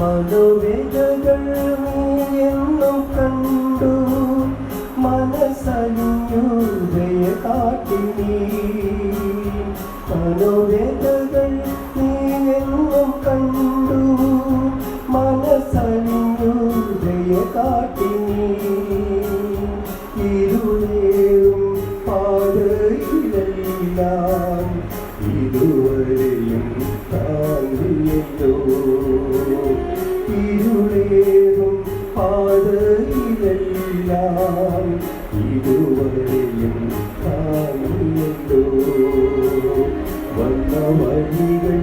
മനോവേദകൾ എന്നും കണ്ടു മനസ്സലിഞ്ഞു ദയ കാട്ടി നീ. മനോവേദകൾ നീ എന്നും കണ്ടു മനസ്സലിഞ്ഞു ദയ കാട്ടി നീ. ഇരുളേറും പാതയിലെല്ലാം ഇതുവരെയും താങ്ങിയല്ലോ. ഇരുളേറും പാതയിലെല്ലാം ഇതുവരെയും താങ്ങിയല്ലോ. വന്ന വഴികൾ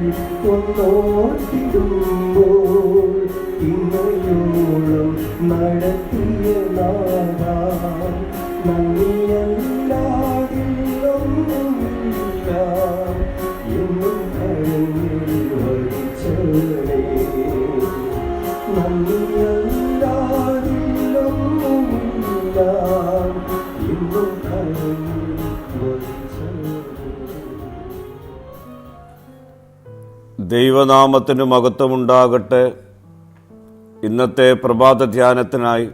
ഒന്നോർത്തിടുമ്പോൾ ഇന്നയോളം നടത്തിയ നാഥാ നന്ദിയല്ലാതില്ലൊന്നുമില്ല എന്നും കരഞ്ഞിൽ വഹിച്ചവനേ. നന്ദിയല്ലാതില്ലൊന്നുമില്ല എന്നും കരഞ്ഞിൽ വഹിച്ചവനേ. ദൈവനാമത്തിന് മഹത്വമുണ്ടാകട്ടെ. ഇന്നത്തെ പ്രഭാത ധ്യാനത്തിനായി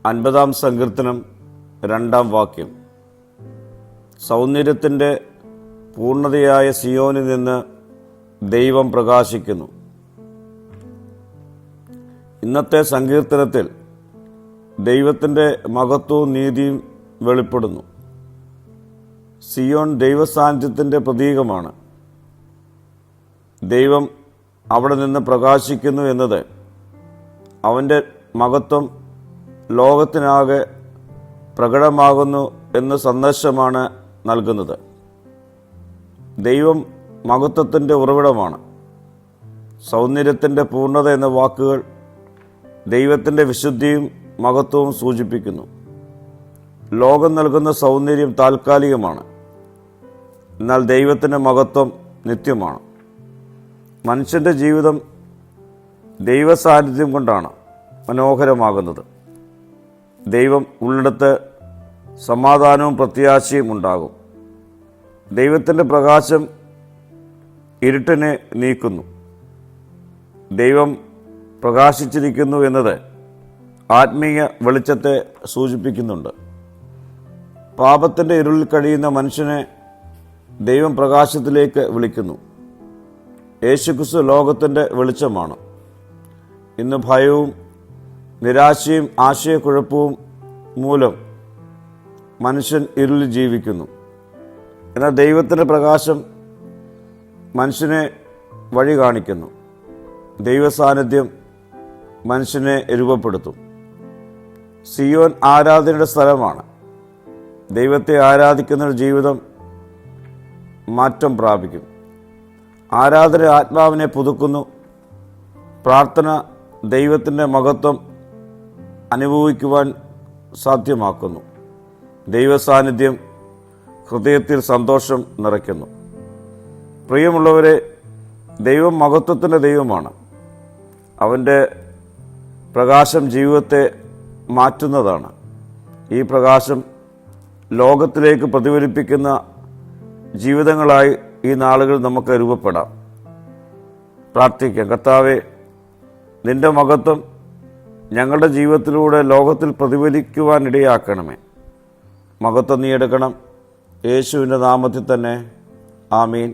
50-ാം സങ്കീർത്തനം 2-ാം വാക്യം. സൗന്ദര്യത്തിൻ്റെ പൂർണ്ണതയായ സിയോനിൽ നിന്ന് ദൈവം പ്രകാശിക്കുന്നു. ഇന്നത്തെ സങ്കീർത്തനത്തിൽ ദൈവത്തിൻ്റെ മഹത്വവും നീതിയും വെളിപ്പെടുന്നു. സിയോൻ ദൈവസാന്നിധ്യത്തിൻ്റെ പ്രതീകമാണ്. ദൈവം അവിടെ നിന്ന് പ്രകാശിക്കുന്നു എന്നത് അവൻ്റെ മഹത്വം ലോകത്തിനാകെ പ്രകടമാകുന്നു എന്ന സന്ദേശമാണ് നൽകുന്നത്. ദൈവം മഹത്വത്തിൻ്റെ ഉറവിടമാണ്. സൗന്ദര്യത്തിൻ്റെ പൂർണ്ണത എന്ന വാക്കുകൾ ദൈവത്തിൻ്റെ വിശുദ്ധിയും മഹത്വവും സൂചിപ്പിക്കുന്നു. ലോകം നൽകുന്ന സൗന്ദര്യം താൽക്കാലികമാണ്, എന്നാൽ ദൈവത്തിൻ്റെ മഹത്വം നിത്യമാണ്. മനുഷ്യൻ്റെ ജീവിതം ദൈവസാന്നിധ്യം കൊണ്ടാണ് മനോഹരമാകുന്നത്. ദൈവം ഉള്ളിടത്ത് സമാധാനവും പ്രത്യാശയും ഉണ്ടാകും. ദൈവത്തിൻ്റെ പ്രകാശം ഇരുട്ടിനെ നീക്കുന്നു. ദൈവം പ്രകാശിച്ചിരിക്കുന്നു എന്നത് ആത്മീയ വെളിച്ചത്തെ സൂചിപ്പിക്കുന്നുണ്ട്. പാപത്തിൻ്റെ ഇരുളിൽ കഴിയുന്ന മനുഷ്യനെ ദൈവം പ്രകാശത്തിലേക്ക് വിളിക്കുന്നു. യേശുക്രിസ്തു ലോകത്തിൻ്റെ വെളിച്ചമാണ്. ഇന്ന് ഭയവും നിരാശയും ആശയക്കുഴപ്പവും മൂലം മനുഷ്യൻ ഇരുളിൽ ജീവിക്കുന്നു. എന്നാൽ ദൈവത്തിൻ്റെ പ്രകാശം മനുഷ്യനെ വഴി കാണിക്കുന്നു. ദൈവസാന്നിധ്യം മനുഷ്യനെ രൂപപ്പെടുത്തും. സിയോൻ ആരാധനയുടെ സ്ഥലമാണ്. ദൈവത്തെ ആരാധിക്കുന്ന ജീവിതം മാറ്റം പ്രാപിക്കും. ആരാധന ആത്മാവിനെ പുതുക്കുന്നു. പ്രാർത്ഥന ദൈവത്തിൻ്റെ മഹത്വം അനുഭവിക്കുവാൻ സാധ്യമാക്കുന്നു. ദൈവസാന്നിധ്യം ഹൃദയത്തിൽ സന്തോഷം നിറയ്ക്കുന്നു. പ്രിയമുള്ളവരെ, ദൈവം മഹത്വത്തിൻ്റെ ദൈവമാണ്. അവൻ്റെ പ്രകാശം ജീവിതത്തെ മാറ്റുന്നതാണ്. ഈ പ്രകാശം ലോകത്തിലേക്ക് പ്രതിഫലിപ്പിക്കുന്ന ജീവിതങ്ങളായി ഈ നാളുകൾ നമുക്ക് രൂപപ്പെടാം. പ്രാർത്ഥിക്കാം. കർത്താവേ, നിന്റെ മഹത്വം ഞങ്ങളുടെ ജീവിതത്തിലൂടെ ലോകത്തിൽ പ്രതിഫലിക്കുവാനിടയാക്കണമേ. മഹത്വം നീ എടുക്കണം. യേശുവിൻ്റെ നാമത്തിൽ തന്നെ. ആമീൻ.